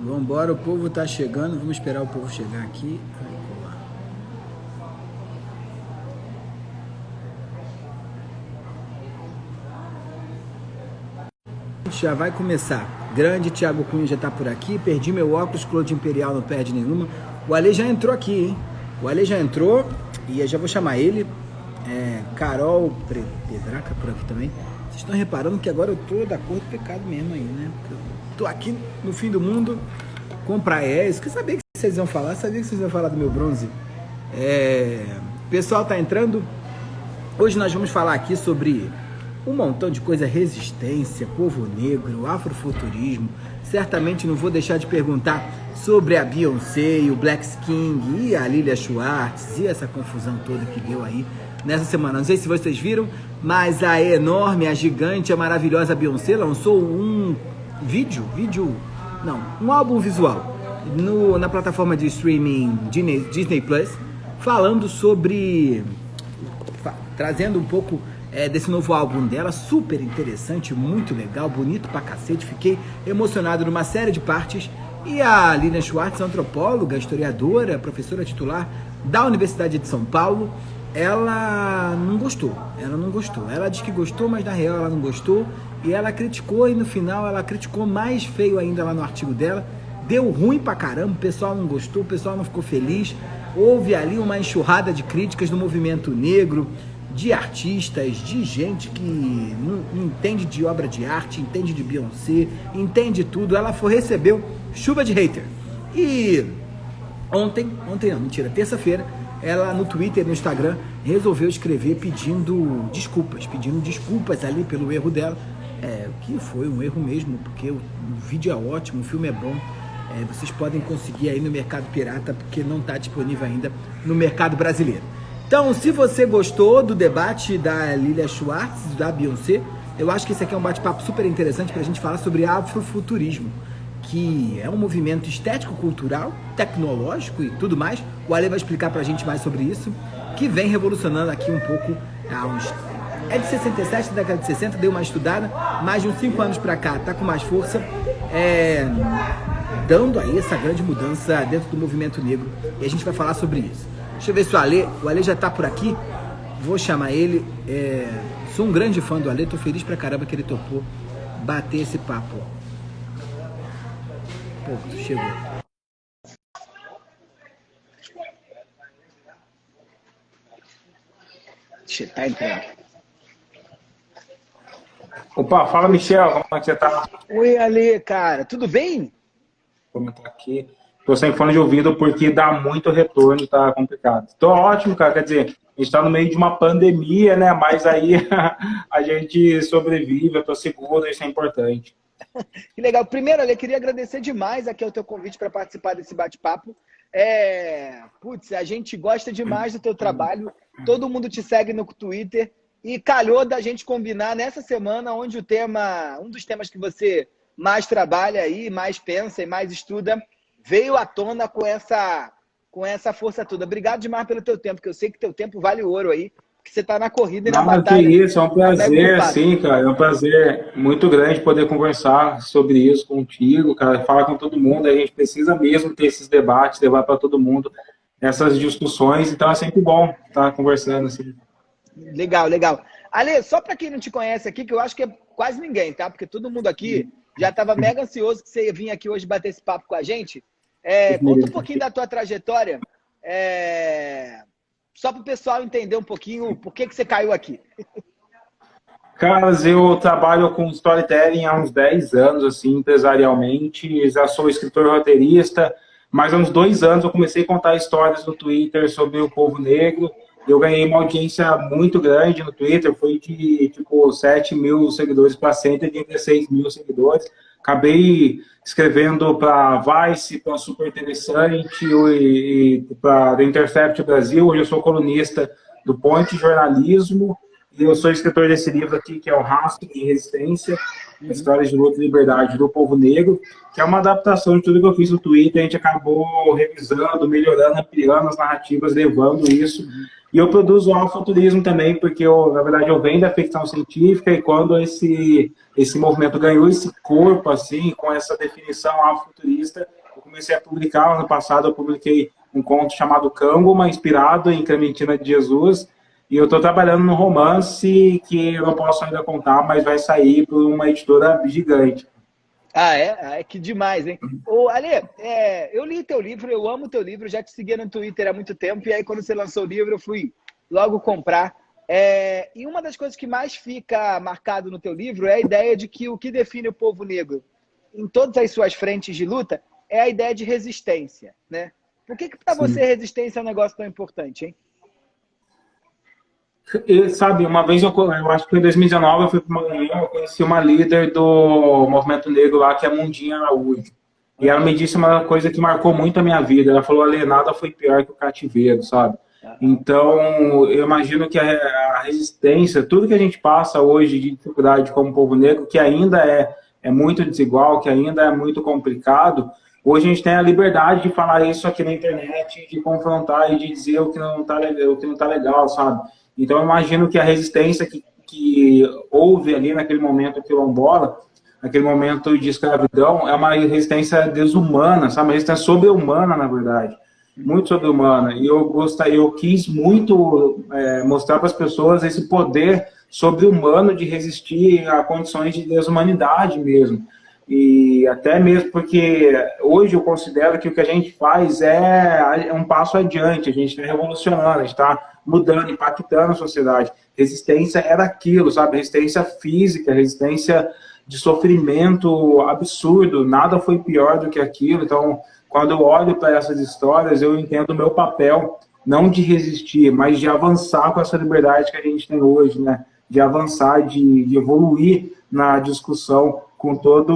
Vambora, o povo tá chegando. Vamos esperar o povo chegar aqui. Já vai começar. Grande Thiago Cunha já tá por aqui. Perdi meu óculos, Claude Imperial não perde nenhuma. O Ale já entrou aqui, hein? O Ale já entrou e eu já vou chamar ele. Carol Pedraca por aqui também. Vocês estão reparando que agora eu tô da cor do pecado mesmo aí, né? Porque eu tô aqui no fim do mundo com praias. Eu sabia que vocês iam falar, sabia que vocês iam falar do meu bronze. O pessoal tá entrando. Hoje nós vamos falar aqui sobre um montão de coisa, resistência, povo negro, afrofuturismo. Certamente não vou deixar de perguntar sobre a Beyoncé, o Black King e a Lilia Schwartz e essa confusão toda que deu aí nessa semana. Não sei se vocês viram, mas a enorme, a gigante, a maravilhosa Beyoncé lançou um um álbum visual na plataforma de streaming Disney Plus, falando sobre, trazendo um pouco desse novo álbum dela, super interessante, muito legal, bonito pra cacete, fiquei emocionado numa série de partes. E a Lilia Schwartz, antropóloga, historiadora, professora titular da Universidade de São Paulo, ela não gostou. Ela disse que gostou, mas na real ela não gostou, e ela criticou, e no final ela criticou mais feio ainda lá no artigo dela. Deu ruim pra caramba, o pessoal não gostou, o pessoal não ficou feliz. Houve ali uma enxurrada de críticas do movimento negro, de artistas, de gente que não entende de obra de arte, entende de Beyoncé, entende tudo. Ela recebeu chuva de hater. E terça-feira, ela no Twitter e no Instagram resolveu escrever pedindo desculpas ali pelo erro dela, que foi um erro mesmo, porque o vídeo é ótimo, o filme é bom. Vocês podem conseguir aí no mercado pirata, porque não está disponível ainda no mercado brasileiro. Então, se você gostou do debate da Lilia Schwartz, da Beyoncé, eu acho que esse aqui é um bate-papo super interessante para a gente falar sobre afrofuturismo, que é um movimento estético, cultural, tecnológico e tudo mais. O Ale vai explicar para a gente mais sobre isso, que vem revolucionando aqui um pouco É de 67, da década de 60, deu uma estudada, mais de uns 5 anos para cá, tá com mais força, dando aí essa grande mudança dentro do movimento negro, e a gente vai falar sobre isso. Deixa eu ver se o Ale já tá por aqui. Vou chamar ele. Sou um grande fã do Ale, tô feliz pra caramba que ele topou bater esse papo. Pô, chegou. Tá entrando. Opa, fala Michel, como é que você tá? Oi, Ale, cara, tudo bem? Como tá aqui? Tô sem fone de ouvido porque dá muito retorno, tá complicado. Tô ótimo, cara, quer dizer, a gente tá no meio de uma pandemia, né? Mas aí a gente sobrevive, eu tô seguro, isso é importante. Que legal. Primeiro, Ale, queria agradecer demais aqui o teu convite para participar desse bate-papo. A gente gosta demais do teu trabalho, todo mundo te segue no Twitter, e calhou da gente combinar nessa semana onde um dos temas que você mais trabalha aí, mais pensa e mais estuda, veio à tona com essa força toda. Obrigado demais pelo teu tempo, que eu sei que teu tempo vale ouro aí, porque você está na corrida e na batalha. Que isso, é um prazer, sim, cara, é um prazer muito grande poder conversar sobre isso contigo, cara, falar com todo mundo. A gente precisa mesmo ter esses debates, levar para todo mundo essas discussões, então é sempre bom estar conversando assim. Legal, legal. Ale, só para quem não te conhece aqui, que eu acho que é quase ninguém, tá? Porque todo mundo aqui já estava mega ansioso que você ia vir aqui hoje bater esse papo com a gente. Conta um pouquinho da tua trajetória, só para o pessoal entender um pouquinho por que você caiu aqui. Caras, eu trabalho com storytelling há uns 10 anos, assim, empresarialmente. Já sou escritor roteirista, mas há uns 2 anos eu comecei a contar histórias no Twitter sobre o povo negro. Eu ganhei uma audiência muito grande no Twitter, foi de tipo 7 mil seguidores para 136 mil seguidores. Acabei escrevendo para Vice, para Super Interessante e para The Intercept Brasil. Hoje eu sou colunista do Point Jornalismo Eu sou escritor desse livro aqui, que é o Rastro de Resistência, Histórias de Luta e Liberdade do Povo Negro, que é uma adaptação de tudo que eu fiz no Twitter. A gente acabou revisando, melhorando, ampliando as narrativas, levando isso. E eu produzo afrofuturismo também, porque, na verdade, eu venho da ficção científica, e quando esse movimento ganhou esse corpo, assim, com essa definição afrofuturista, eu comecei a publicar. Ano passado eu publiquei um conto chamado Câmboma, inspirado em Clementina de Jesus, e eu estou trabalhando num romance que eu não posso ainda contar, mas vai sair por uma editora gigante. Ah, é? Ah, é que demais, hein? Ô, Ale, eu li teu livro, eu amo teu livro, já te seguia no Twitter há muito tempo, e aí quando você lançou o livro eu fui logo comprar. E uma das coisas que mais fica marcado no teu livro é a ideia de que o que define o povo negro em todas as suas frentes de luta é a ideia de resistência, né? Por que para você resistência é um negócio tão importante, hein? Sabe, uma vez eu acho que foi em 2019, eu fui para uma reunião, eu conheci uma líder do movimento negro lá, que é a Mundinha Araújo. E ela me disse uma coisa que marcou muito a minha vida. Ela falou: Ale, nada foi pior que o cativeiro, sabe? Então, eu imagino que a resistência, tudo que a gente passa hoje de dificuldade como povo negro, que ainda é muito desigual, que ainda é muito complicado, hoje a gente tem a liberdade de falar isso aqui na internet, de confrontar e de dizer o que não tá legal, sabe? Então, eu imagino que a resistência que houve ali naquele momento quilombola, naquele momento de escravidão, é uma resistência desumana, sabe? Uma resistência sobre-humana, na verdade. Muito sobre-humana. E eu quis muito mostrar para as pessoas esse poder sobre-humano de resistir a condições de desumanidade mesmo. E até mesmo porque hoje eu considero que o que a gente faz é um passo adiante, a gente está revolucionando, a gente está mudando, impactando a sociedade. Resistência era aquilo, sabe? Resistência física, resistência de sofrimento absurdo, nada foi pior do que aquilo. Então, quando eu olho para essas histórias, eu entendo o meu papel, não de resistir, mas de avançar com essa liberdade que a gente tem hoje, né? De avançar, de evoluir na discussão com toda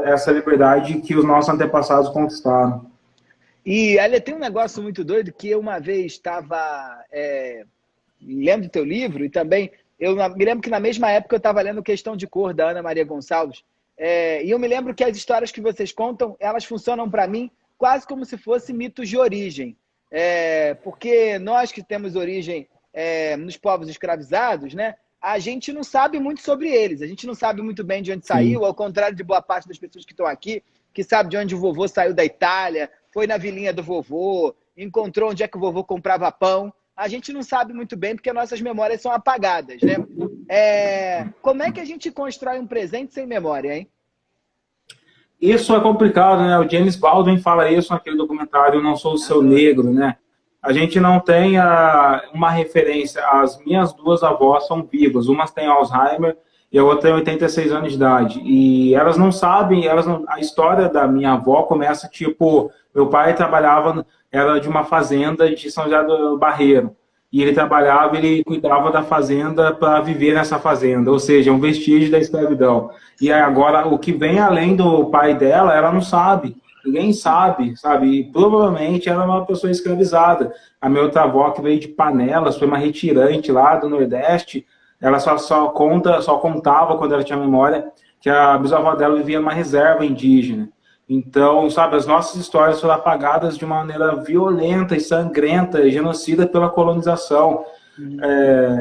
essa liberdade que os nossos antepassados conquistaram. E, olha, tem um negócio muito doido que eu uma vez estava lendo teu livro, e também eu me lembro que na mesma época eu estava lendo Questão de Cor, da Ana Maria Gonçalves, e eu me lembro que as histórias que vocês contam, elas funcionam para mim quase como se fossem mitos de origem. Porque nós que temos origem nos povos escravizados, né, a gente não sabe muito sobre eles, a gente não sabe muito bem de onde saiu, ao contrário de boa parte das pessoas que estão aqui, que sabe de onde o vovô saiu da Itália, foi na vilinha do vovô, encontrou onde é que o vovô comprava pão. A gente não sabe muito bem porque nossas memórias são apagadas, né? Como é que a gente constrói um presente sem memória, hein? Isso é complicado, né? O James Baldwin fala isso naquele documentário Não Sou o Seu Negro, né? A gente não tem uma referência. As minhas duas avós são vivas. Uma tem Alzheimer e a outra tem 86 anos de idade. E elas não sabem, a história da minha avó começa tipo... Meu pai era de uma fazenda de São José do Barreiro. E ele cuidava da fazenda para viver nessa fazenda. Ou seja, um vestígio da escravidão. E agora, o que vem além do pai dela, ela não sabe. Ninguém sabe, sabe? E provavelmente ela é uma pessoa escravizada. A minha outra avó, que veio de Panelas, foi uma retirante lá do Nordeste, ela só contava, quando ela tinha memória, que a bisavó dela vivia numa reserva indígena. Então, sabe, as nossas histórias foram apagadas de uma maneira violenta e sangrenta, genocida pela colonização.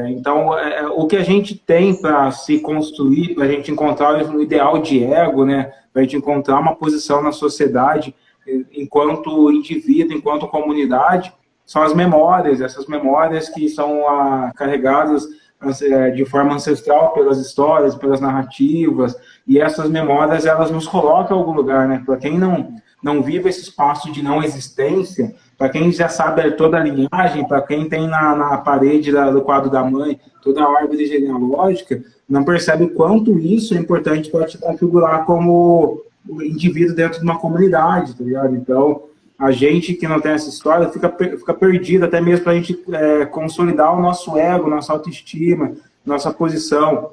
Então, o que a gente tem para se construir, para a gente encontrar um ideal de ego, né, para a gente encontrar uma posição na sociedade, enquanto indivíduo, enquanto comunidade, são as memórias, essas memórias que são carregadas de forma ancestral pelas histórias, pelas narrativas, e essas memórias, elas nos colocam em algum lugar, né? Para quem não vive esse espaço de não existência, para quem já sabe toda a linhagem, para quem tem na parede do quadro da mãe toda a árvore genealógica, não percebe quanto isso é importante para te configurar como indivíduo dentro de uma comunidade, tá ligado? Então, a gente que não tem essa história fica perdido, até mesmo para a gente consolidar o nosso ego, nossa autoestima, nossa posição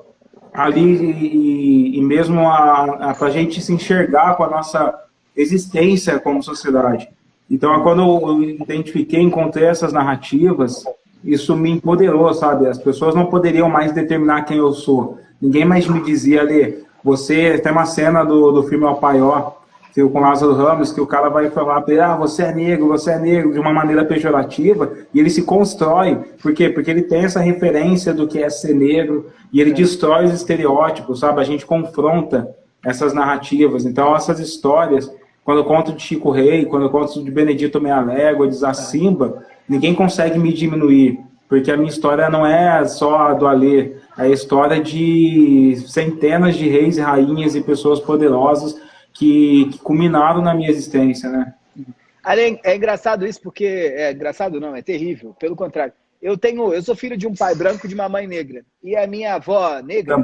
ali, e mesmo para a gente se enxergar com a nossa existência como sociedade. Então, quando eu encontrei essas narrativas, isso me empoderou, sabe? As pessoas não poderiam mais determinar quem eu sou. Ninguém mais me dizia, ali, você... Tem uma cena do filme O Paió, com Lázaro Ramos, que o cara vai falar para ele, você é negro, de uma maneira pejorativa, e ele se constrói. Por quê? Porque ele tem essa referência do que é ser negro, e ele destrói os estereótipos, sabe? A gente confronta essas narrativas. Então, essas histórias, quando eu conto de Chico Rei, quando eu conto de Benedito Meia-Légua, de Zacimba, ninguém consegue me diminuir, porque a minha história não é só a do Alê, é a história de centenas de reis e rainhas e pessoas poderosas que culminaram na minha existência, né? É engraçado isso, porque... É engraçado não, é terrível. Pelo contrário. Eu sou filho de um pai branco e de uma mãe negra. E a minha avó negra,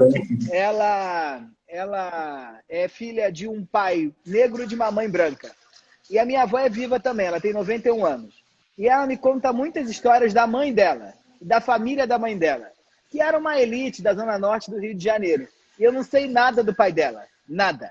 ela é filha de um pai negro e de uma mãe branca. E a minha avó é viva também, ela tem 91 anos. E ela me conta muitas histórias da mãe dela, da família da mãe dela, que era uma elite da Zona Norte do Rio de Janeiro. E eu não sei nada do pai dela. Nada,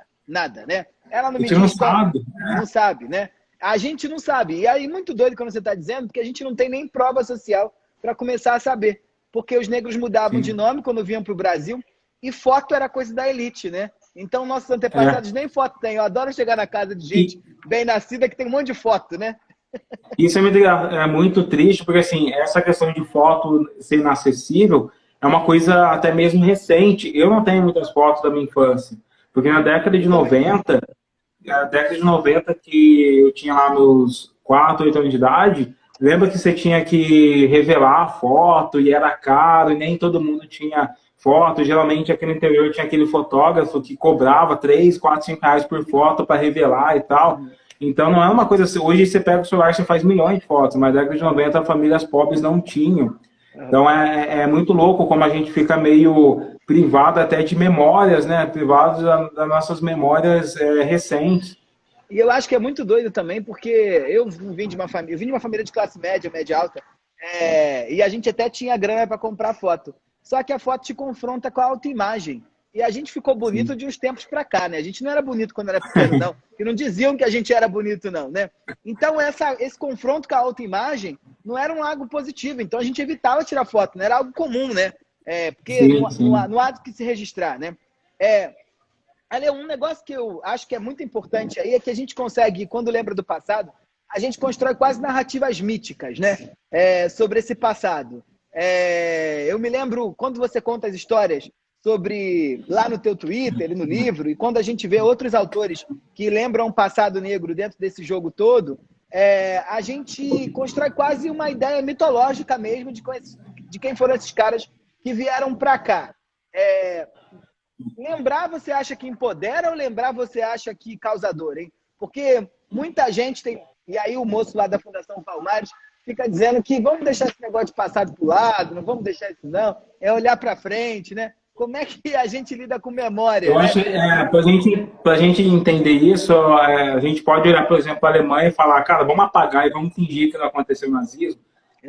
né? Ela não me diz... Não sabe. Não sabe, né? A gente não sabe. E aí, muito doido quando você está dizendo, porque a gente não tem nem prova social para começar a saber. Porque os negros mudavam de nome quando vinham para o Brasil, e foto era coisa da elite, né? Então, nossos antepassados nem foto têm. Eu adoro chegar na casa de gente bem nascida que tem um monte de foto, né? Isso é muito triste, porque assim, essa questão de foto ser inacessível é uma coisa até mesmo recente. Eu não tenho muitas fotos da minha infância. Porque na década de 90, que eu tinha lá meus 4, 8 anos de idade, lembra que você tinha que revelar a foto e era caro e nem todo mundo tinha foto. Geralmente aqui no interior tinha aquele fotógrafo que cobrava 3, 4, 5 reais por foto para revelar e tal. Então não é uma coisa assim, hoje você pega o celular e você faz milhões de fotos, mas na década de 90 famílias pobres não tinham. Então é muito louco como a gente fica meio privado até de memórias, né? Privado das nossas memórias recentes. E eu acho que é muito doido também, porque eu vim de uma família de classe média, média alta, e a gente até tinha grana para comprar foto. Só que a foto te confronta com a autoimagem. E a gente ficou bonito de uns tempos para cá, né? A gente não era bonito quando era pequeno, não. E não diziam que a gente era bonito, não, né? Então, esse confronto com a autoimagem não era algo positivo. Então, a gente evitava tirar foto, não era algo comum, né? Porque não há do que se registrar, né? Ali, um negócio que eu acho que é muito importante aí é que a gente consegue, quando lembra do passado, a gente constrói quase narrativas míticas, né? Sobre esse passado. Eu me lembro, quando você conta as histórias sobre, lá no teu Twitter e no livro, e quando a gente vê outros autores que lembram o passado negro dentro desse jogo todo, a gente constrói quase uma ideia mitológica mesmo de quem foram esses caras que vieram para cá. Lembrar você acha que empodera ou lembrar você acha que causa dor, hein? Porque muita gente tem... E aí o moço lá da Fundação Palmares fica dizendo que vamos deixar esse negócio de passado pro lado, não vamos deixar isso não, é olhar para frente, né? Como é que a gente lida com memória? Eu acho que para a gente entender isso, a gente pode olhar, por exemplo, para a Alemanha e falar, cara, vamos apagar e vamos fingir que não aconteceu o nazismo.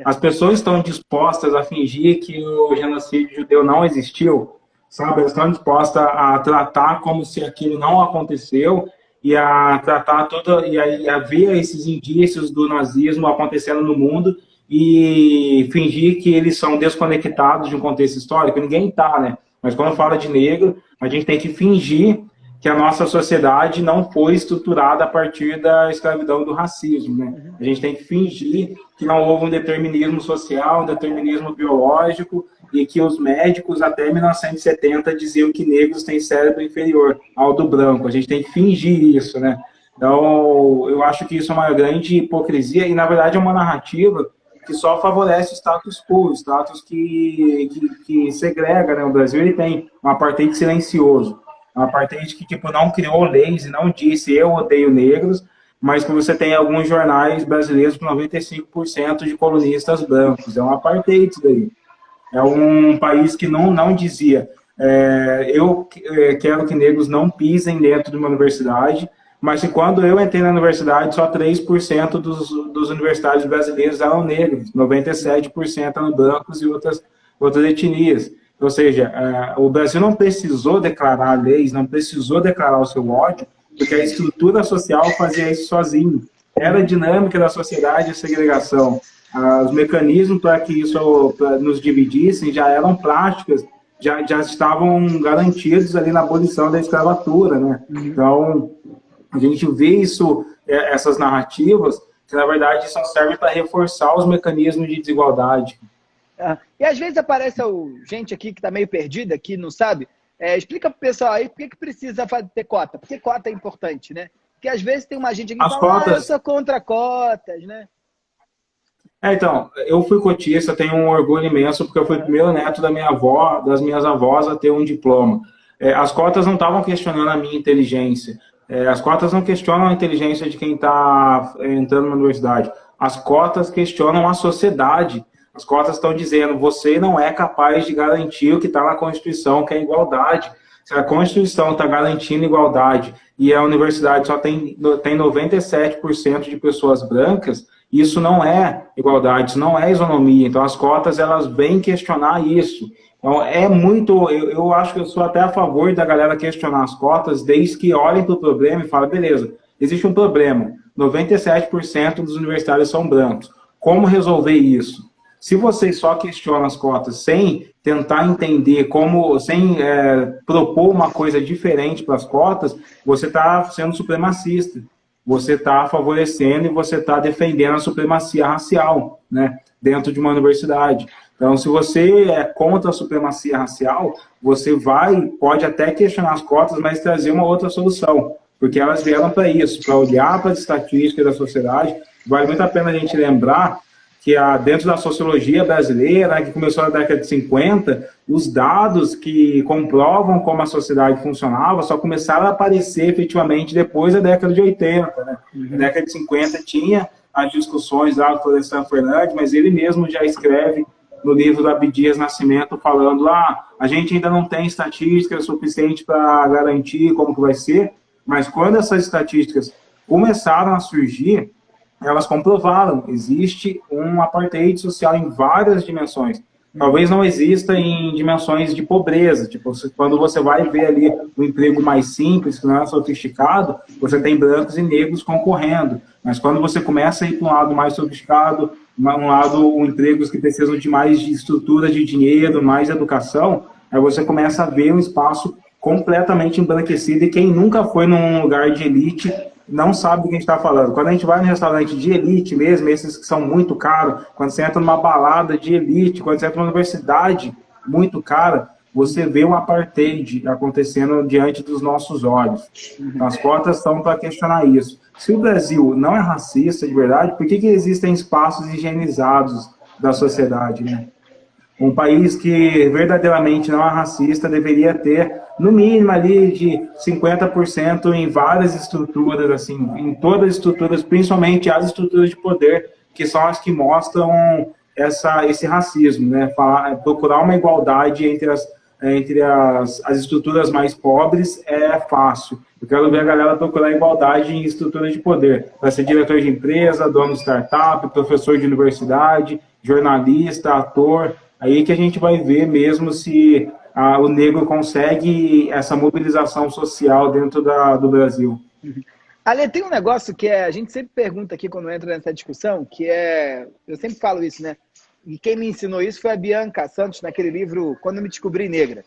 As pessoas estão dispostas a fingir que o genocídio judeu não existiu, sabe? Elas estão dispostas a tratar como se aquilo não aconteceu e a tratar e a ver esses indícios do nazismo acontecendo no mundo e fingir que eles são desconectados de um contexto histórico. Ninguém está, né? Mas quando fala de negro, a gente tem que fingir que a nossa sociedade não foi estruturada a partir da escravidão e do racismo, né? A gente tem que fingir que não houve um determinismo social, um determinismo biológico, e que os médicos até 1970 diziam que negros têm cérebro inferior ao do branco. A gente tem que fingir isso, né? Então, eu acho que isso é uma grande hipocrisia, e na verdade é uma narrativa que só favorece o status quo, o status que segrega, né? O Brasil ele tem um apartheid silencioso, um apartheid que tipo, não criou leis e não disse eu odeio negros, mas que você tem alguns jornais brasileiros com 95% de colunistas brancos. É um apartheid isso daí. É um país que não dizia eu quero que negros não pisem dentro de uma universidade, mas que quando eu entrei na universidade, só 3% dos universitários brasileiros eram negros, 97% eram brancos e outras etnias. Ou seja, o Brasil não precisou declarar leis, não precisou declarar o seu ódio, porque a estrutura social fazia isso sozinho. Era a dinâmica da sociedade, a segregação. Os mecanismos para que isso pra nos dividissem já eram práticas, já estavam garantidos ali na abolição da escravatura, né? Então, a gente vê isso, essas narrativas, que na verdade só servem para reforçar os mecanismos de desigualdade. E às vezes aparece gente aqui que está meio perdida, que não sabe. Explica para o pessoal aí por que precisa ter cota. Porque cota é importante, né? Porque às vezes tem uma gente aqui que fala, eu sou contra cotas, né? Então, eu fui cotista, tenho um orgulho imenso, porque eu fui o primeiro neto da minha avó, das minhas avós, a ter um diploma. As cotas não estavam questionando a minha inteligência. As cotas não questionam a inteligência de quem está entrando na universidade. As cotas questionam a sociedade. As cotas estão dizendo, você não é capaz de garantir o que está na Constituição, que é a igualdade. Se a Constituição está garantindo igualdade e a universidade só tem 97% de pessoas brancas, isso não é igualdade, isso não é isonomia. Então, as cotas, elas vêm questionar isso. Então, eu acho que eu sou até a favor da galera questionar as cotas, desde que olhem para o problema e falem, beleza, existe um problema, 97% dos universitários são brancos. Como resolver isso? Se vocês só questionam as cotas sem tentar entender sem propor uma coisa diferente para as cotas, você está sendo supremacista. Você está favorecendo e você está defendendo a supremacia racial, né, dentro de uma universidade. Então, se você é contra a supremacia racial, você pode até questionar as cotas, mas trazer uma outra solução, porque elas vieram para isso, para olhar para as estatísticas da sociedade. Vale muito a pena a gente lembrar que dentro da sociologia brasileira, que começou na década de 50, os dados que comprovam como a sociedade funcionava só começaram a aparecer efetivamente depois da década de 80. Né? Na década de 50 tinha as discussões lá do Florestan Fernandes, mas ele mesmo já escreve no livro do Abdias Nascimento falando, a gente ainda não tem estatística suficiente para garantir como que vai ser, mas quando essas estatísticas começaram a surgir, elas comprovaram, existe um apartheid social em várias dimensões. Talvez não exista em dimensões de pobreza, tipo, quando você vai ver ali o emprego mais simples, que não é sofisticado, você tem brancos e negros concorrendo. Mas quando você começa a ir para um lado mais sofisticado, empregos que precisam de mais de estrutura de dinheiro, mais educação, aí você começa a ver um espaço completamente embranquecido, e quem nunca foi num lugar de elite não sabe do que a gente está falando. Quando a gente vai num restaurante de elite mesmo, esses que são muito caros, quando você entra numa balada de elite, quando você entra numa universidade muito cara, você vê um apartheid acontecendo diante dos nossos olhos. Então, as cotas estão para questionar isso. Se o Brasil não é racista de verdade, por que existem espaços higienizados da sociedade, né? Um país que verdadeiramente não é racista deveria ter, no mínimo, ali de 50% em várias estruturas, assim, em todas as estruturas, principalmente as estruturas de poder, que são as que mostram esse racismo, né? Procurar uma igualdade entre as estruturas mais pobres é fácil. Eu quero ver a galera procurar igualdade em estruturas de poder, para ser diretor de empresa, dono de startup, professor de universidade, jornalista, ator. Aí que a gente vai ver mesmo se o negro consegue essa mobilização social dentro do Brasil. Ale, tem um negócio que a gente sempre pergunta aqui quando entra nessa discussão, que eu sempre falo isso, né? E quem me ensinou isso foi a Bianca Santos, naquele livro Quando Me Descobri Negra.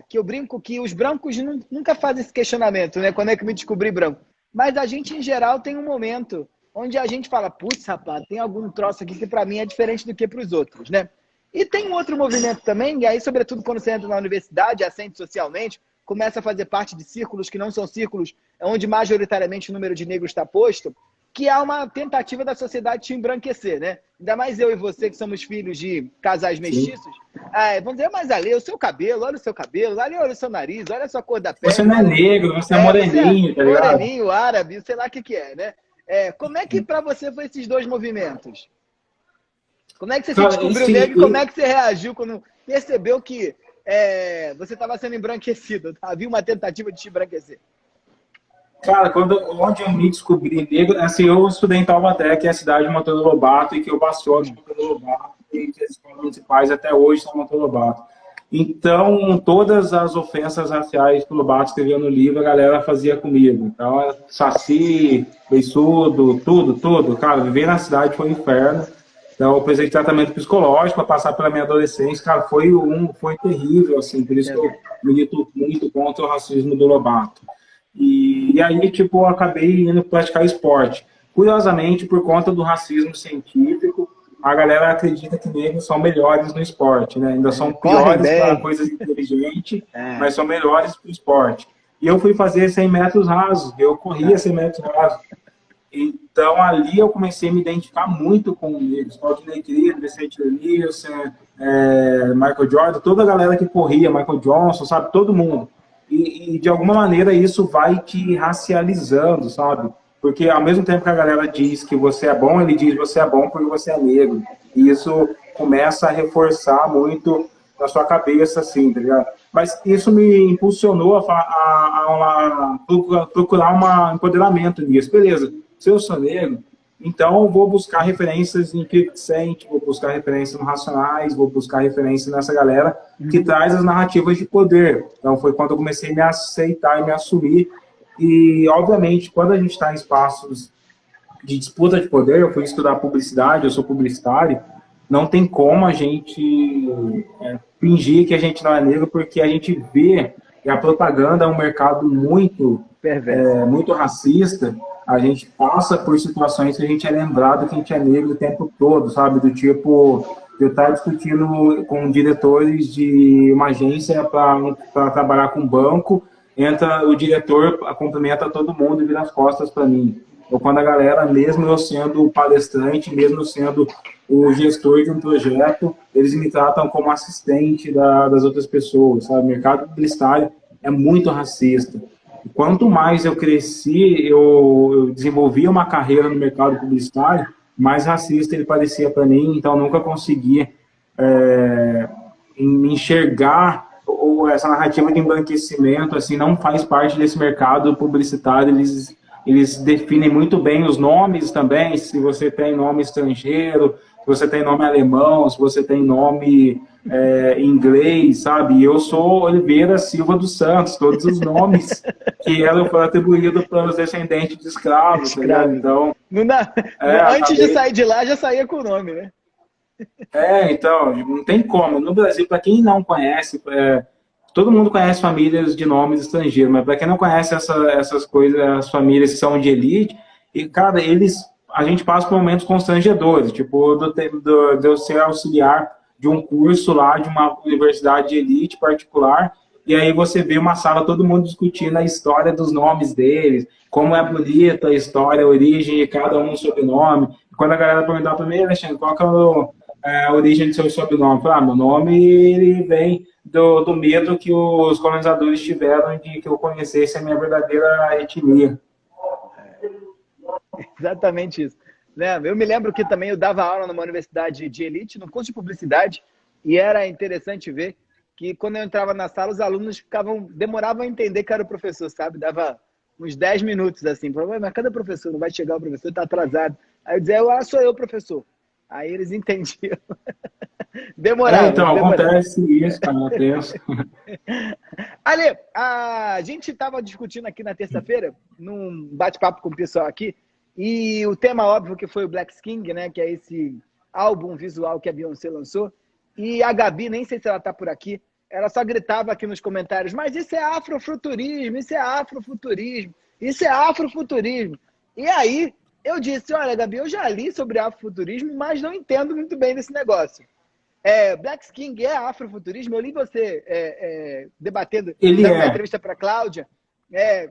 Que eu brinco que os brancos nunca fazem esse questionamento, né? Quando é que me descobri branco? Mas a gente, em geral, tem um momento onde a gente fala, putz, rapaz, tem algum troço aqui que para mim é diferente do que para os outros, né? E tem um outro movimento também, e aí, sobretudo, quando você entra na universidade, ascende socialmente, começa a fazer parte de círculos que não são círculos onde majoritariamente o número de negros está posto, que há uma tentativa da sociedade te embranquecer, né? Ainda mais eu e você, que somos filhos de casais mestiços. Vamos dizer, mas Ale, o seu cabelo, olha o seu cabelo, olha o seu nariz, olha a sua cor da pele. Você não é negro, você é moreninho, tá ligado? Moreninho, árabe, sei lá o que é, né? Como é que para você foi esses dois movimentos? Como é que você se descobriu negro e como é que você reagiu quando percebeu que você estava sendo embranquecido? Havia uma tentativa de te embranquecer. Cara, onde eu me descobri negro, assim, eu estudei em Taubaté, que é a cidade de Monteiro Lobato, e que eu bastiono de Monteiro Lobato, e as escolas municipais até hoje são Monteiro Lobato. Então, todas as ofensas raciais que o Lobato escreveu no livro, a galera fazia comigo. Então, saci, beiçudo, tudo. Cara, viver na cidade foi um inferno. Então, eu precisei de tratamento psicológico para passar pela minha adolescência. Cara, foi terrível, assim, por isso que eu milito muito contra o racismo do Lobato. E aí, tipo, eu acabei indo praticar esporte. Curiosamente, por conta do racismo científico, a galera acredita que negros são melhores no esporte, né? Ainda são piores para coisas inteligentes, mas são melhores para o esporte. E eu fui fazer 100 metros rasos, eu corria 100 metros rasos. Então, ali eu comecei a me identificar muito com eles. Claudinei Querido, Vicente Nielsen, Michael Jordan, toda a galera que corria, Michael Johnson, sabe? Todo mundo. E de alguma maneira, isso vai te racializando, sabe? Porque ao mesmo tempo que a galera diz que você é bom, ele diz que você é bom porque você é negro. E isso começa a reforçar muito na sua cabeça, assim, tá ligado? Mas isso me impulsionou a procurar um empoderamento nisso. Beleza, se eu sou negro, então eu vou buscar referências em 50 Cent, vou buscar referências no Racionais, vou buscar referências nessa galera que traz as narrativas de poder. Então foi quando eu comecei a me aceitar e me assumir. E, obviamente, quando a gente está em espaços de disputa de poder, eu fui estudar publicidade, eu sou publicitário, não tem como a gente fingir que a gente não é negro, porque a gente vê que a propaganda é um mercado muito racista. A gente passa por situações que a gente é lembrado que a gente é negro o tempo todo, sabe? Do tipo, eu estar discutindo com diretores de uma agência para trabalhar com banco, entra o diretor, cumprimenta todo mundo e vira as costas para mim. Ou quando a galera, mesmo eu sendo o palestrante, mesmo sendo o gestor de um projeto, eles me tratam como assistente das outras pessoas, sabe? O mercado publicitário é muito racista. E quanto mais eu cresci, eu desenvolvi uma carreira no mercado publicitário, mais racista ele parecia para mim, então eu nunca consegui enxergar ou essa narrativa de embranquecimento, assim, não faz parte desse mercado publicitário. Eles definem muito bem os nomes também, se você tem nome estrangeiro, se você tem nome alemão, se você tem nome inglês, sabe? Eu sou Oliveira Silva dos Santos, todos os nomes que eram atribuídos para os descendentes de escravos. Tá, então, não dá. Antes de sair de lá, já saía com o nome, né? Então, não tem como. No Brasil, para quem não conhece, todo mundo conhece famílias de nomes estrangeiros, mas para quem não conhece essas coisas, as famílias que são de elite, e, cara, a gente passa por momentos constrangedores, tipo, de eu ser auxiliar de um curso lá, de uma universidade de elite particular, e aí você vê uma sala, todo mundo discutindo a história dos nomes deles, como é bonita a história, a origem de cada um sobrenome. Quando a galera perguntar para mim, Alexandre, qual que é a origem do seu sobrenome? Eu falo, meu nome ele vem do medo que os colonizadores tiveram de que eu conhecesse a minha verdadeira etnia. Exatamente isso. Né? Eu me lembro que também eu dava aula numa universidade de elite, no curso de publicidade, e era interessante ver que quando eu entrava na sala, os alunos demoravam a entender que era o professor, sabe? Dava uns 10 minutos, assim, mas cadê o professor? Não vai chegar o professor, está atrasado. Aí eu dizia, sou eu, professor. Aí eles entendiam. Demorava. Acontece isso, cara, tenso. Ale, a gente estava discutindo aqui na terça-feira, num bate-papo com o pessoal aqui, e o tema óbvio que foi o Black King, né, que é esse álbum visual que a Beyoncé lançou, e a Gabi, nem sei se ela está por aqui, ela só gritava aqui nos comentários, mas isso é afrofuturismo, isso é afrofuturismo, isso é afrofuturismo. E aí eu disse, olha, Gabi, eu já li sobre afrofuturismo, mas não entendo muito bem desse negócio. Black King é afrofuturismo? Eu li você debatendo na entrevista para a Cláudia.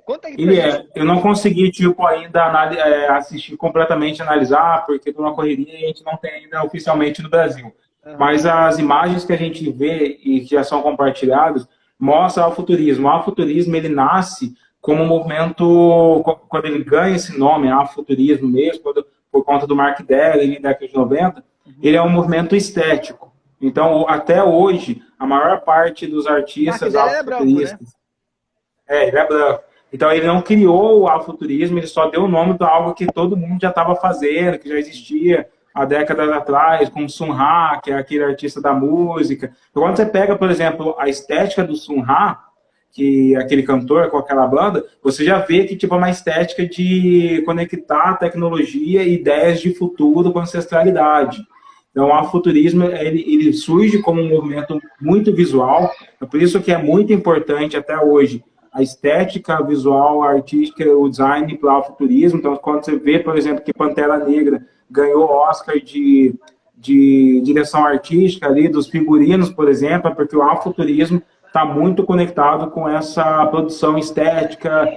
Conta aí pra gente. Eu não consegui, ainda assistir completamente, analisar, porque estou na correria e a gente não tem ainda oficialmente no Brasil. Uhum. Mas as imagens que a gente vê e que já são compartilhadas mostram o afuturismo. O afuturismo, ele nasce como um movimento, quando ele ganha esse nome, afuturismo mesmo, por conta do Mark Delley, na década de 90, ele é um movimento estético. Então, até hoje, a maior parte dos artistas afuturistas... ele é branco. Então, ele não criou o afuturismo, ele só deu o nome de algo que todo mundo já estava fazendo, que já existia há décadas atrás, como Sun Ra, que é aquele artista da música. Então, quando você pega, por exemplo, a estética do Sun Ra, que é aquele cantor com aquela banda, você já vê que é uma estética de conectar tecnologia e ideias de futuro com ancestralidade. Então, o afrofuturismo, ele surge como um movimento muito visual, é por isso que é muito importante até hoje a estética visual, a artística, o design para o afrofuturismo. Então, quando você vê, por exemplo, que Pantera Negra ganhou o Oscar de direção artística ali, dos figurinos, por exemplo, é porque o afrofuturismo está muito conectado com essa produção estética,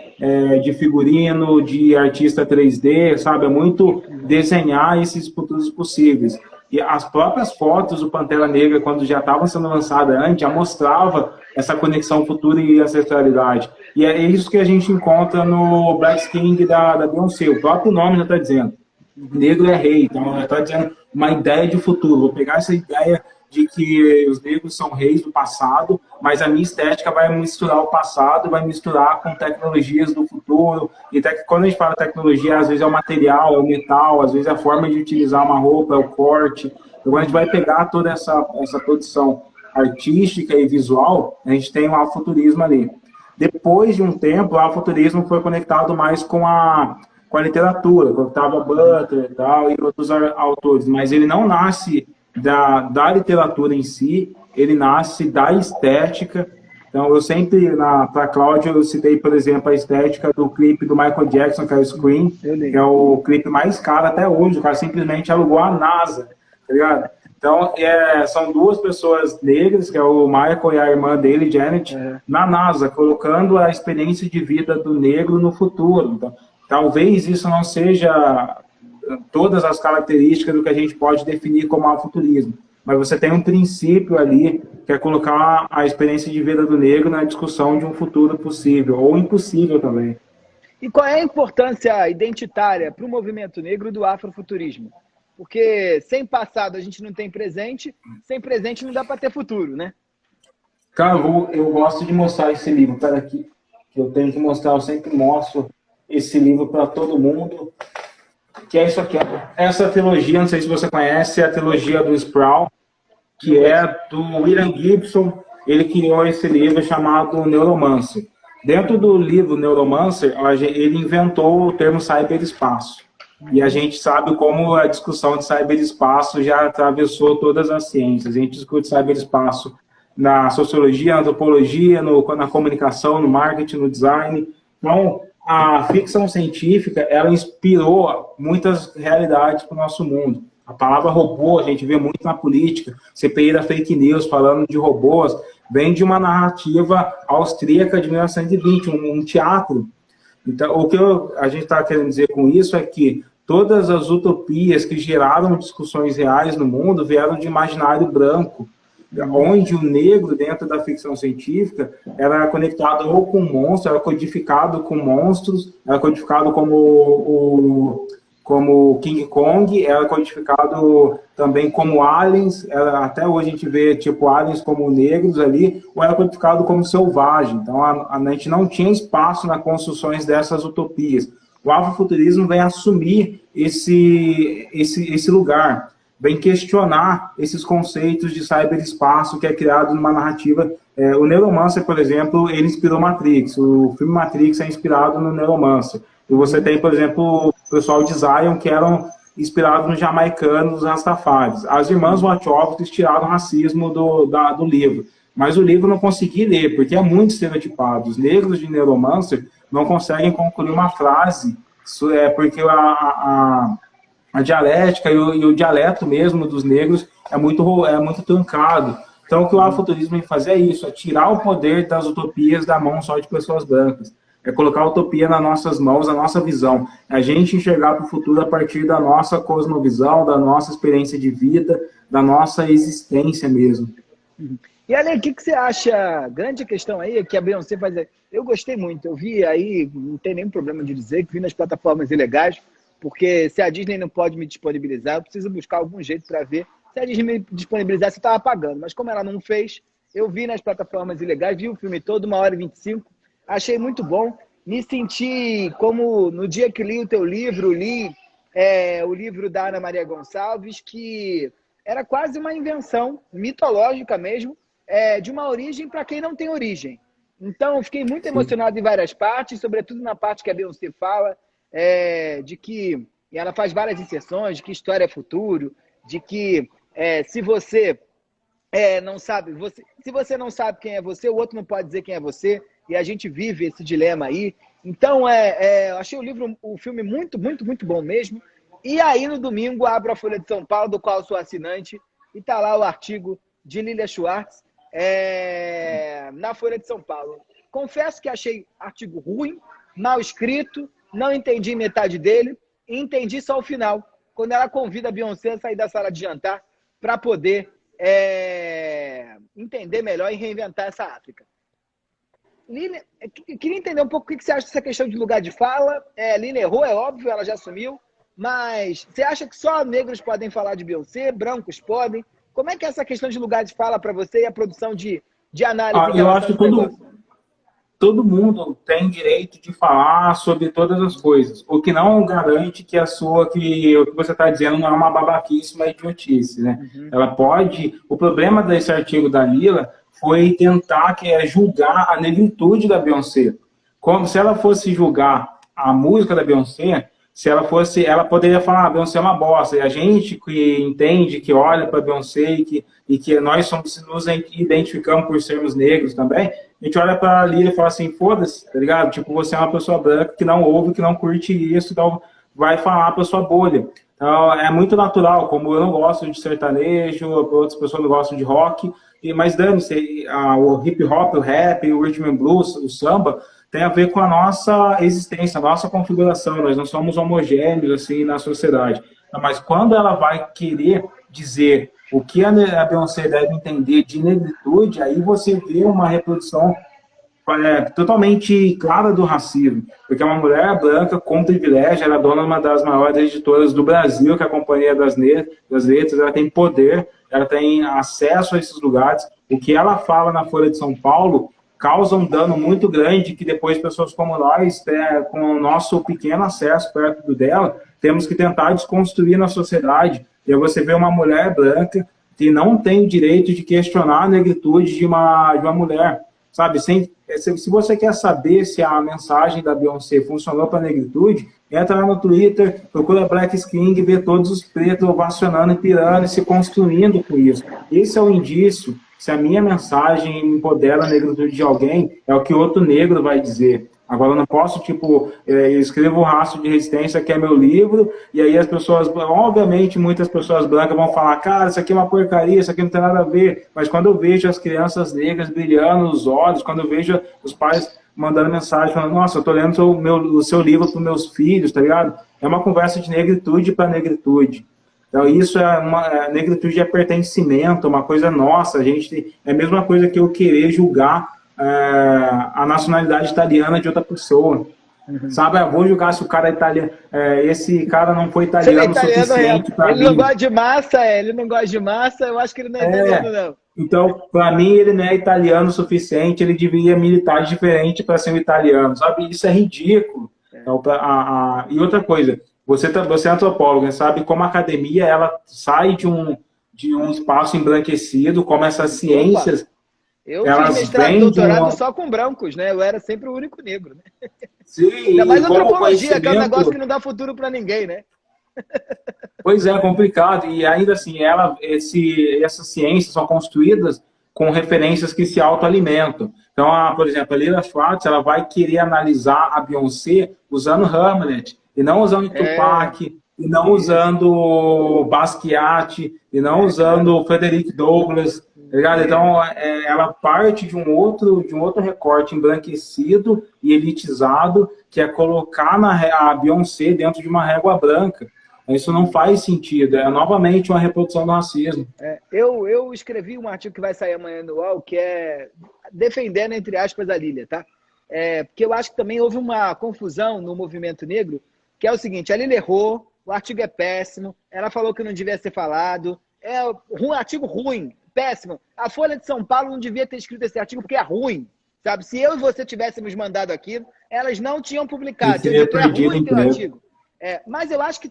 de figurino, de artista 3D, sabe? É muito desenhar esses futuros possíveis. E as próprias fotos do Pantera Negra, quando já estavam sendo lançadas antes, já mostrava essa conexão futura e ancestralidade. E é isso que a gente encontra no Black King da Beyoncé. O próprio nome já está dizendo. Negro é rei. Então, ela está dizendo uma ideia de futuro. Vou pegar essa ideia de que os negros são reis do passado, mas a minha estética vai misturar o passado, vai misturar com tecnologias do futuro. E até que quando a gente fala tecnologia, às vezes é o material, é o metal, às vezes é a forma de utilizar uma roupa, é o corte. Então, a gente vai pegar toda essa produção artística e visual, a gente tem o afrofuturismo ali. Depois de um tempo, o afrofuturismo foi conectado mais com a literatura, com Octavia Butler e tal, e outros autores, mas ele não nasce da literatura em si, ele nasce da estética. Então, eu sempre, para a Cláudia, eu citei, por exemplo, a estética do clipe do Michael Jackson, que é o Scream, que é o clipe mais caro até hoje. O cara simplesmente alugou a NASA, tá ligado? Então, são duas pessoas negras, que é o Michael e a irmã dele, Janet, na NASA, colocando a experiência de vida do negro no futuro. Então, talvez isso não seja todas as características do que a gente pode definir como afrofuturismo, mas você tem um princípio ali, que é colocar a experiência de vida do negro na discussão de um futuro possível, ou impossível também. E qual é a importância identitária para o movimento negro do afrofuturismo? Porque sem passado a gente não tem presente, sem presente não dá para ter futuro, né? Cara, eu gosto de mostrar esse livro, pera aqui, que eu tenho que mostrar, eu sempre mostro esse livro para todo mundo, que é isso aqui. Essa trilogia, não sei se você conhece, é a trilogia do Sproul, que é do William Gibson. Ele criou esse livro chamado Neuromancer. Dentro do livro Neuromancer, ele inventou o termo cyberespaço. E a gente sabe como a discussão de cyberespaço já atravessou todas as ciências. A gente discute cyberespaço na sociologia, na antropologia, na comunicação, no marketing, no design. Então, a ficção científica, ela inspirou muitas realidades para o nosso mundo. A palavra robô, a gente vê muito na política, CPI da fake news, falando de robôs, vem de uma narrativa austríaca de 1920, um teatro. Então, o que a gente está querendo dizer com isso é que todas as utopias que geraram discussões reais no mundo vieram de imaginário branco, onde o negro, dentro da ficção científica, era conectado ou com monstros, era codificado com monstros, era codificado como King Kong, era codificado também como aliens, até hoje a gente vê tipo aliens como negros ali, ou era codificado como selvagem. Então a gente não tinha espaço nas construções dessas utopias. O afrofuturismo vem assumir esse lugar, vem questionar esses conceitos de cyberespaço que é criado numa narrativa. O Neuromancer, por exemplo, ele inspirou Matrix. O filme Matrix é inspirado no Neuromancer. E você tem, por exemplo, o pessoal de Zion, que eram inspirados nos jamaicanos, nos Rastafaris. As irmãs Wachowski tiraram o racismo do livro. Mas o livro não consegui ler, porque é muito estereotipado. Os negros de Neuromancer não conseguem concluir uma frase, porque a dialética e o dialeto mesmo dos negros é muito truncado. Então, o que o afrofuturismo vem fazer é isso, é tirar o poder das utopias da mão só de pessoas brancas. É colocar a utopia nas nossas mãos, a nossa visão. É a gente enxergar para o futuro a partir da nossa cosmovisão, da nossa experiência de vida, da nossa existência mesmo. E Ale, o que você acha? Grande questão aí que a Beyoncé faz. Eu gostei muito, eu vi aí, não tem nenhum problema de dizer, que vi nas plataformas ilegais, porque se a Disney não pode me disponibilizar, eu preciso buscar algum jeito para ver. Se a Disney me disponibilizasse, eu estava pagando. Mas como ela não fez, eu vi nas plataformas ilegais, vi o filme todo, 1h25, achei muito bom. Me senti como no dia que li o teu livro, o livro da Ana Maria Gonçalves, que era quase uma invenção mitológica mesmo, de uma origem para quem não tem origem. Então, eu fiquei muito emocionado em várias partes, sobretudo na parte que a Beyoncé fala, de que ela faz várias inserções, de que história é futuro, de que se você não sabe, se você não sabe quem é você, o outro não pode dizer quem é você, e a gente vive esse dilema aí. Então, eu achei o filme muito, muito, muito bom mesmo. E aí, no domingo, abro a Folha de São Paulo, do qual sou assinante, e tá lá o artigo de Lilia Schwartz, na Folha de São Paulo. Confesso que achei artigo ruim, mal escrito, não entendi metade dele, e entendi só o final, quando ela convida a Beyoncé a sair da sala de jantar para poder entender melhor e reinventar essa África. Lina, queria entender um pouco o que você acha dessa questão de lugar de fala. Lina errou, é óbvio, ela já assumiu, mas você acha que só negros podem falar de Beyoncé, brancos podem? Como é que é essa questão de lugar de fala para você e a produção de análise? Eu acho que todo mundo tem direito de falar sobre todas as coisas, o que não garante que o que você está dizendo não é uma babaquice, uma idiotice, né? Uhum. Ela pode... O problema desse artigo da Lila foi tentar julgar a negritude da Beyoncé. Como se ela fosse julgar a música da Beyoncé, ela poderia falar, Beyoncé é uma bosta. E a gente que entende, que olha para Beyoncé e que nós nos identificamos por sermos negros também, a gente olha para a Lila e fala assim, foda-se, tá ligado? Tipo, você é uma pessoa branca que não ouve, que não curte isso, então vai falar para sua bolha. Então, é muito natural, como eu não gosto de sertanejo, outras pessoas não gostam de rock, mas dane-se, o hip hop, o rap, o rhythm and blues, o samba, tem a ver com a nossa existência, a nossa configuração. Nós não somos homogêneos assim na sociedade. Mas quando ela vai querer dizer o que a Beyoncé deve entender de negritude, aí você vê uma reprodução totalmente clara do racismo, porque é uma mulher branca com privilégio, ela é dona de uma das maiores editoras do Brasil, que é a Companhia das Letras, ela tem poder, ela tem acesso a esses lugares. O que ela fala na Folha de São Paulo causa um dano muito grande, que depois pessoas como nós, com o nosso pequeno acesso perto dela, temos que tentar desconstruir na sociedade. E aí você vê uma mulher branca que não tem o direito de questionar a negritude de uma mulher, sabe? Se você quer saber se a mensagem da Beyoncé funcionou para a negritude, entra lá no Twitter, procura Black Skin e vê todos os pretos ovacionando e pirando e se construindo com isso. Esse é o indício. Se a minha mensagem empodera a negritude de alguém, é o que outro negro vai dizer. Agora, eu não posso, eu escrevo o Rastro de Resistência, que é meu livro, e aí as pessoas, obviamente, muitas pessoas brancas vão falar, cara, isso aqui é uma porcaria, isso aqui não tem nada a ver. Mas quando eu vejo as crianças negras brilhando os olhos, quando eu vejo os pais mandando mensagem, falando, nossa, eu tô lendo o seu livro para os meus filhos, tá ligado? É uma conversa de negritude para negritude. Então, isso a negritude é pertencimento, uma coisa nossa. É a mesma coisa que eu querer julgar a nacionalidade italiana de outra pessoa. Uhum. Sabe, eu vou julgar se o cara é italiano. Esse cara não foi italiano o suficiente para mim. Ele não gosta de massa, ele não gosta de massa, eu acho que ele não é italiano, não. Então, para mim, ele não é italiano o suficiente, ele deveria militar diferente para ser um italiano, sabe? Isso é ridículo. Então, e outra coisa, você é antropólogo, sabe como a academia ela sai de um espaço embranquecido, como essas ciências... Opa. Eu fiz mestrado e doutorado só com brancos, né? Eu era sempre o único negro, né? Sim. Ainda mais antropologia, que é um negócio que não dá futuro para ninguém, né? Pois é, complicado. E ainda assim, essas ciências são construídas com referências que se autoalimentam. Então, por exemplo, a Lila Schwartz, ela vai querer analisar a Beyoncé usando Hamlet, e não usando Tupac, e não usando Basquiat, e não usando Frederick Douglass. Então, ela parte de um outro recorte embranquecido e elitizado, que é colocar a Beyoncé dentro de uma régua branca. Isso não faz sentido. É novamente uma reprodução do racismo. Eu escrevi um artigo que vai sair amanhã no UOL, que é defendendo, entre aspas, a Lilia, tá? Porque eu acho que também houve uma confusão no movimento negro, que é o seguinte, a Lilia errou, o artigo é péssimo, ela falou que não devia ser falado, um artigo ruim, péssimo. A Folha de São Paulo não devia ter escrito esse artigo porque é ruim, sabe? Se eu e você tivéssemos mandado aquilo, elas não tinham publicado. É ruim ter o artigo. Mas eu acho que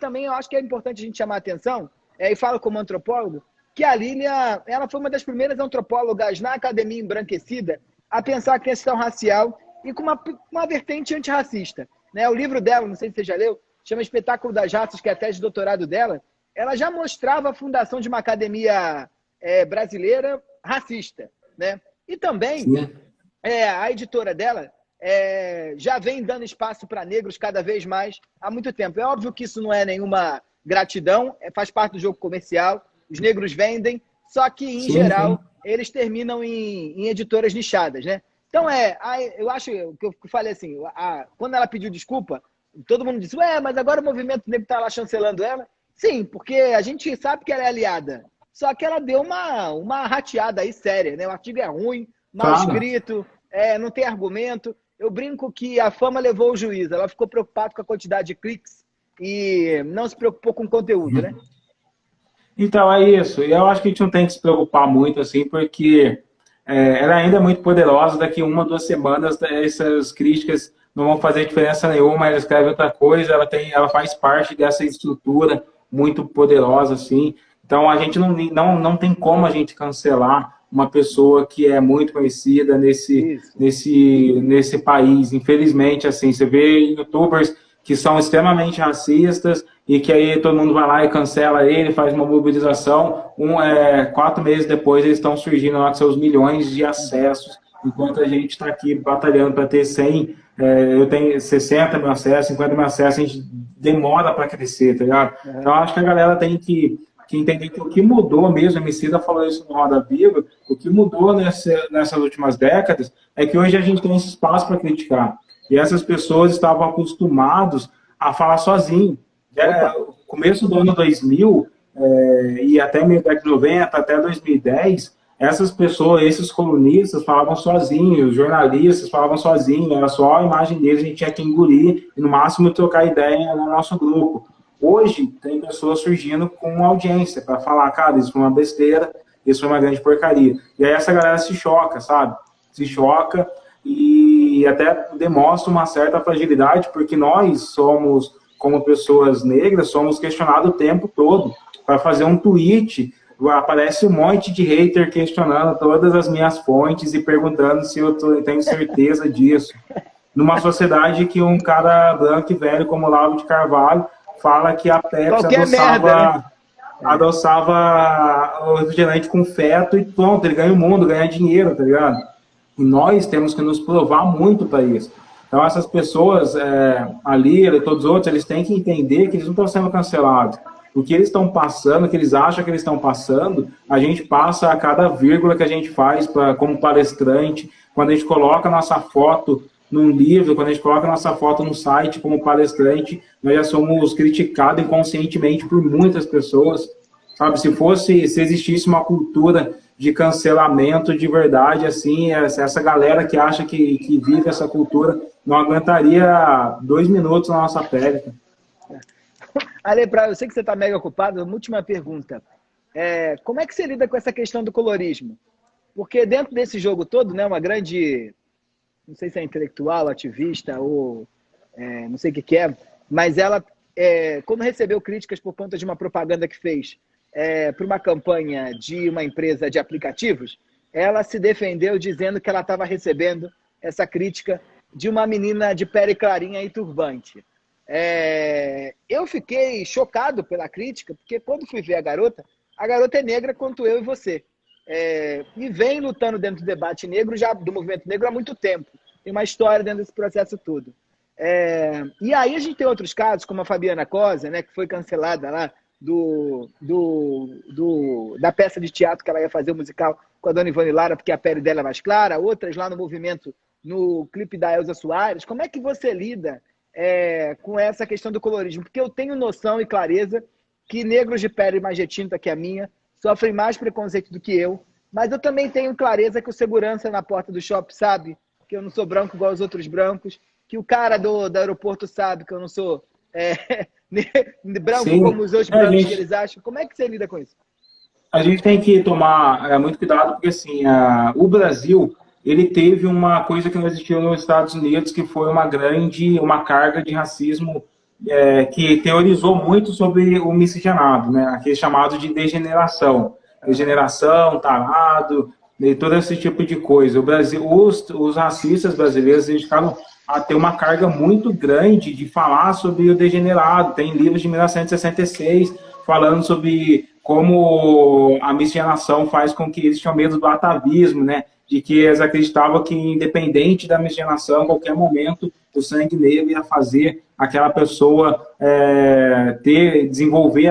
é importante a gente chamar a atenção, e falo como antropólogo, que a Lilia, ela foi uma das primeiras antropólogas na academia embranquecida a pensar a questão racial e com uma vertente antirracista. Né? O livro dela, não sei se você já leu, chama Espetáculo das Raças, que é a tese de doutorado dela, ela já mostrava a fundação de uma academia brasileira racista, né? E também a editora dela já vem dando espaço para negros cada vez mais há muito tempo. É óbvio que isso não é nenhuma gratidão, faz parte do jogo comercial, os negros vendem, só que, em geral, eles terminam em editoras nichadas, né? Então, eu acho que eu falei assim, quando ela pediu desculpa, todo mundo disse, mas agora o movimento negro está lá chancelando ela. Sim, porque a gente sabe que ela é aliada, só que ela deu uma rateada aí séria, né? O artigo é ruim, mal escrito, não tem argumento. Eu brinco que a fama levou o juiz, ela ficou preocupada com a quantidade de cliques e não se preocupou com o conteúdo, né? Então, é isso. Eu acho que a gente não tem que se preocupar muito, assim, porque ela ainda é muito poderosa. Daqui 1 ou 2 semanas, essas críticas não vão fazer diferença nenhuma. Ela escreve outra coisa, ela faz parte dessa estrutura muito poderosa, assim. Então, a gente não tem como a gente cancelar uma pessoa que é muito conhecida nesse país. Infelizmente, assim, você vê youtubers que são extremamente racistas e que aí todo mundo vai lá e cancela ele, faz uma mobilização. 4 meses depois, eles estão surgindo lá com seus milhões de acessos, enquanto a gente está aqui batalhando para ter 100, eu tenho 60 mil acessos, 50 mil acessos, a gente demora para crescer, tá ligado? Então, acho que a galera tem que entender que o que mudou mesmo, a Emicida falou isso no Roda Viva, o que mudou nessas últimas décadas é que hoje a gente tem esse espaço para criticar. E essas pessoas estavam acostumadas a falar sozinho. No começo do ano 2000, e até meio da década de 90, até 2010, essas pessoas, esses colunistas falavam sozinhos, os jornalistas falavam sozinhos, era só a imagem deles, a gente tinha que engolir e no máximo trocar ideia no nosso grupo. Hoje, tem pessoas surgindo com audiência para falar, cara, isso foi uma besteira, isso foi uma grande porcaria. E aí essa galera se choca, sabe? Se choca e até demonstra uma certa fragilidade, porque nós somos, como pessoas negras, somos questionados o tempo todo. Para fazer um tweet, aparece um monte de hater questionando todas as minhas fontes e perguntando se eu tenho certeza disso. Numa sociedade que um cara branco e velho como Olavo de Carvalho fala que a Pepsi adoçava o refrigerante com feto e pronto, ele ganha o mundo, ganha dinheiro, tá ligado? E nós temos que nos provar muito para isso. Então, essas pessoas, a Lira e todos os outros, eles têm que entender que eles não estão sendo cancelados. O que eles estão passando, o que eles acham que eles estão passando, a gente passa a cada vírgula que a gente faz como palestrante, quando a gente coloca a nossa foto num livro, quando a gente coloca a nossa foto no site como palestrante, nós já somos criticados inconscientemente por muitas pessoas, sabe? Se existisse uma cultura de cancelamento de verdade, assim, essa galera que acha que vive essa cultura não aguentaria 2 minutos na nossa pele. Ale, eu sei que você está mega ocupado, uma última pergunta. Como é que você lida com essa questão do colorismo? Porque dentro desse jogo todo, né, uma grande, não sei se é intelectual, ativista ou não sei o que é, mas ela, quando recebeu críticas por conta de uma propaganda que fez para uma campanha de uma empresa de aplicativos, ela se defendeu dizendo que ela estava recebendo essa crítica de uma menina de pele clarinha e turbante. Eu fiquei chocado pela crítica, porque quando fui ver a garota é negra quanto eu e você. E vem lutando dentro do debate negro, já do movimento negro há muito tempo. Tem uma história dentro desse processo todo. E aí a gente tem outros casos, como a Fabiana Cosa, né, que foi cancelada lá da peça de teatro que ela ia fazer o musical com a dona Ivone Lara, porque a pele dela é mais clara, outras lá no movimento, no clipe da Elza Soares. Como é que você lida com essa questão do colorismo? Porque eu tenho noção e clareza que negros de pele mais retinta que a minha sofrem mais preconceito do que eu, mas eu também tenho clareza que o segurança na porta do shopping sabe que eu não sou branco igual os outros brancos, que o cara do aeroporto sabe que eu não sou branco. Sim, como os outros brancos que eles acham. Como é que você lida com isso? A gente tem que tomar muito cuidado, porque assim, o Brasil, ele teve uma coisa que não existiu nos Estados Unidos, que foi uma carga de racismo que teorizou muito sobre o miscigenado, né? Aquele chamado de degeneração. Degeneração, tarado, e todo esse tipo de coisa. O Brasil, os racistas brasileiros dedicaram a ter uma carga muito grande de falar sobre o degenerado. Tem livros de 1966 falando sobre como a miscigenação faz com que eles tinham medo do atavismo, né? De que eles acreditavam que, independente da miscigenação, a qualquer momento, o sangue negro ia fazer aquela pessoa desenvolver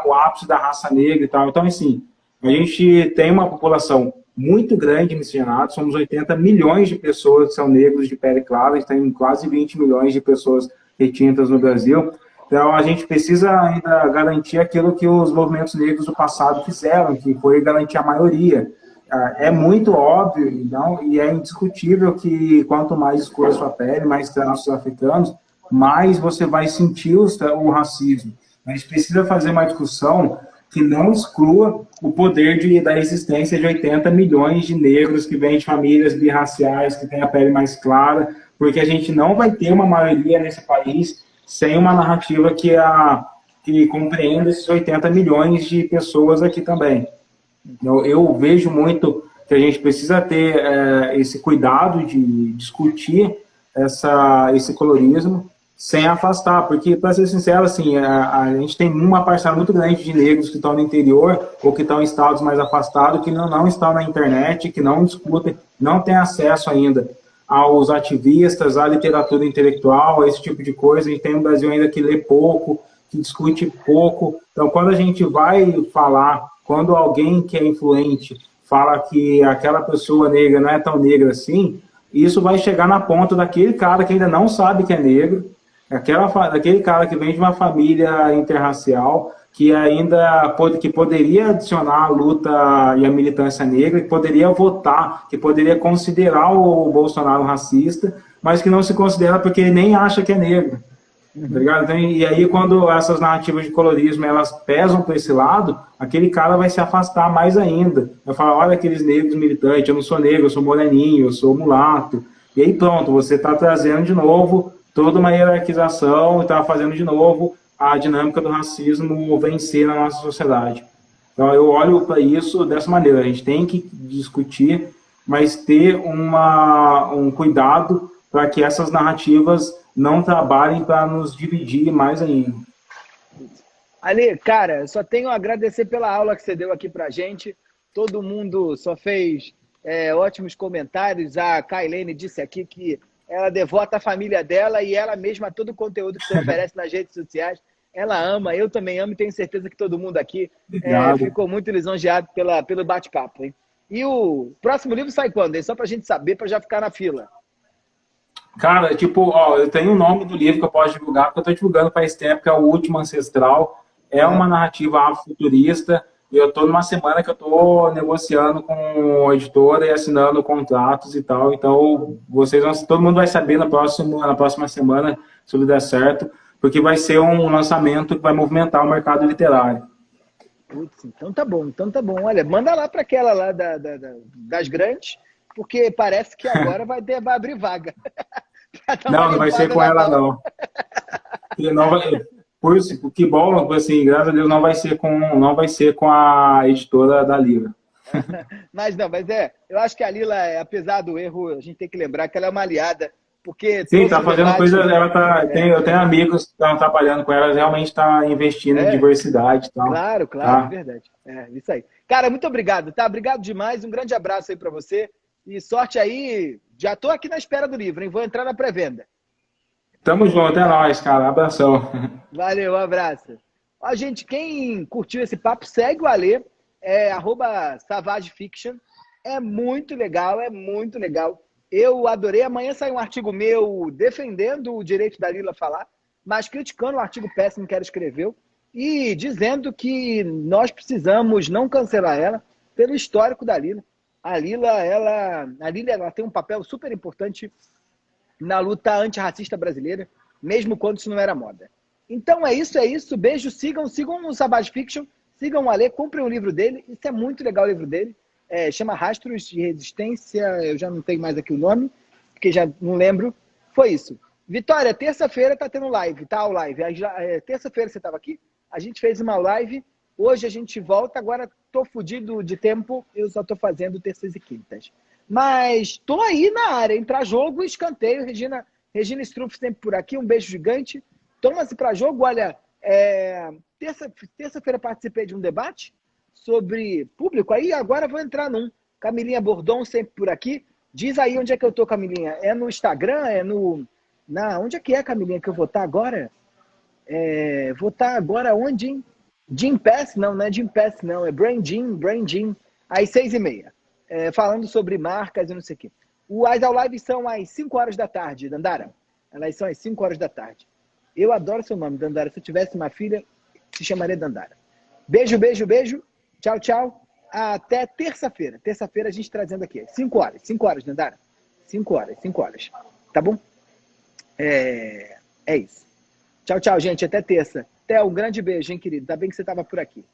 o ápice da raça negra e tal. Então, assim, a gente tem uma população muito grande de miscigenados, somos 80 milhões de pessoas que são negros de pele clara, a gente tem quase 20 milhões de pessoas retintas no Brasil. Então, a gente precisa ainda garantir aquilo que os movimentos negros do passado fizeram, que foi garantir a maioria. É muito óbvio, então, e é indiscutível que quanto mais escura a sua pele, mais traços africanos, mais você vai sentir o racismo. A gente precisa fazer uma discussão que não exclua o poder da existência de 80 milhões de negros que vêm de famílias birraciais, que têm a pele mais clara, porque a gente não vai ter uma maioria nesse país sem uma narrativa que compreenda esses 80 milhões de pessoas aqui também. Eu vejo muito que a gente precisa ter esse cuidado de discutir esse colorismo sem afastar, porque, para ser sincero, assim, a gente tem uma parcela muito grande de negros que estão no interior ou que estão em estados mais afastados, que não estão na internet, que não discutem, não têm acesso ainda aos ativistas, à literatura intelectual, a esse tipo de coisa. A gente tem um Brasil ainda que lê pouco, que discute pouco. Então, quando a gente vai falar, quando alguém que é influente fala que aquela pessoa negra não é tão negra assim, isso vai chegar na ponta daquele cara que ainda não sabe que é negro, daquele cara que vem de uma família interracial, que poderia adicionar a luta e a militância negra, que poderia votar, que poderia considerar o Bolsonaro racista, mas que não se considera porque ele nem acha que é negro. Tá ligado? Então, e aí, quando essas narrativas de colorismo elas pesam para esse lado, aquele cara vai se afastar mais ainda. Vai falar: olha aqueles negros militantes, eu não sou negro, eu sou moreninho, eu sou mulato. E aí pronto, você está trazendo de novo toda uma hierarquização e está fazendo de novo a dinâmica do racismo vencer na nossa sociedade. Então, eu olho para isso dessa maneira. A gente tem que discutir, mas ter um cuidado para que essas narrativas não trabalhem para nos dividir mais ainda. Ali, cara, só tenho a agradecer pela aula que você deu aqui pra gente. Todo mundo só fez ótimos comentários. A Kailene disse aqui que ela devota a família dela e ela mesma, todo o conteúdo que você oferece nas redes sociais, ela ama. Eu também amo e tenho certeza que todo mundo aqui ficou muito lisonjeado pelo bate-papo. E o próximo livro sai quando? Só pra gente saber, pra já ficar na fila. Cara, eu tenho o nome do livro que eu posso divulgar, porque eu estou divulgando faz tempo, que é O Último Ancestral. É uma narrativa afrofuturista, e eu estou numa semana que eu estou negociando com a editora e assinando contratos e tal. Então, todo mundo vai saber na próxima semana, se tudo der certo, porque vai ser um lançamento que vai movimentar o mercado literário. Putz, então tá bom. Olha, manda lá para aquela lá das grandes, porque parece que agora vai abrir vaga. Não vai ser com ela, não. Que bom, assim, graças a Deus, não vai ser com a editora da Lila. Mas eu acho que a Lila, apesar do erro, a gente tem que lembrar que ela é uma aliada, porque... Sim, tá fazendo coisa, eu tenho amigos que estão trabalhando com ela, realmente está investindo em diversidade e tal. Claro, tá? É verdade. Isso aí. Cara, muito obrigado, tá? Obrigado demais, um grande abraço aí para você. E sorte aí, já estou aqui na espera do livro, hein? Vou entrar na pré-venda. Tamo junto, é nóis, cara. Abração. Valeu, um abraço. Ó, gente, quem curtiu esse papo, segue o Alê, @savagefiction. É muito legal, Eu adorei. Amanhã sai um artigo meu defendendo o direito da Lila falar, mas criticando o artigo péssimo que ela escreveu e dizendo que nós precisamos não cancelar ela pelo histórico da Lila. A Lila, ela tem um papel super importante na luta antirracista brasileira, mesmo quando isso não era moda. Então é isso. Beijo, sigam o Savage Fiction, sigam o Alê, comprem o livro dele. Isso é muito legal, o livro dele. Chama Rastros de Resistência, eu já não tenho mais aqui o nome, porque já não lembro. Foi isso. Vitória, terça-feira tá tendo live, tá? O live. Terça-feira você estava aqui, a gente fez uma live Hoje a gente volta, agora tô fudido de tempo, eu só tô fazendo terças e quintas. Mas tô aí na área, entrar jogo, escanteio, Regina Struff sempre por aqui, um beijo gigante. Toma-se para jogo, olha, terça-feira participei de um debate sobre público, aí agora vou entrar num. Camilinha Bordon sempre por aqui. Diz aí onde é que eu tô, Camilinha. É no Instagram? É no... Onde é que é, Camilinha, que eu vou estar agora? Vou estar agora onde, hein? Jim Pass? Não é Jim Pass, não. É Brain Gym. Às 6h30. Falando sobre marcas e não sei o quê. As lives são às 5 horas da tarde, Dandara. Elas são às 5 horas da tarde. Eu adoro seu nome, Dandara. Se eu tivesse uma filha, se chamaria Dandara. Beijo, beijo, beijo. Tchau, tchau. Até terça-feira. Terça-feira a gente trazendo aqui. 5 horas. 5 horas, Dandara. 5 horas. Tá bom? É isso. Tchau, tchau, gente. Até terça. Até um grande beijo, hein, querido? Ainda bem que você estava por aqui.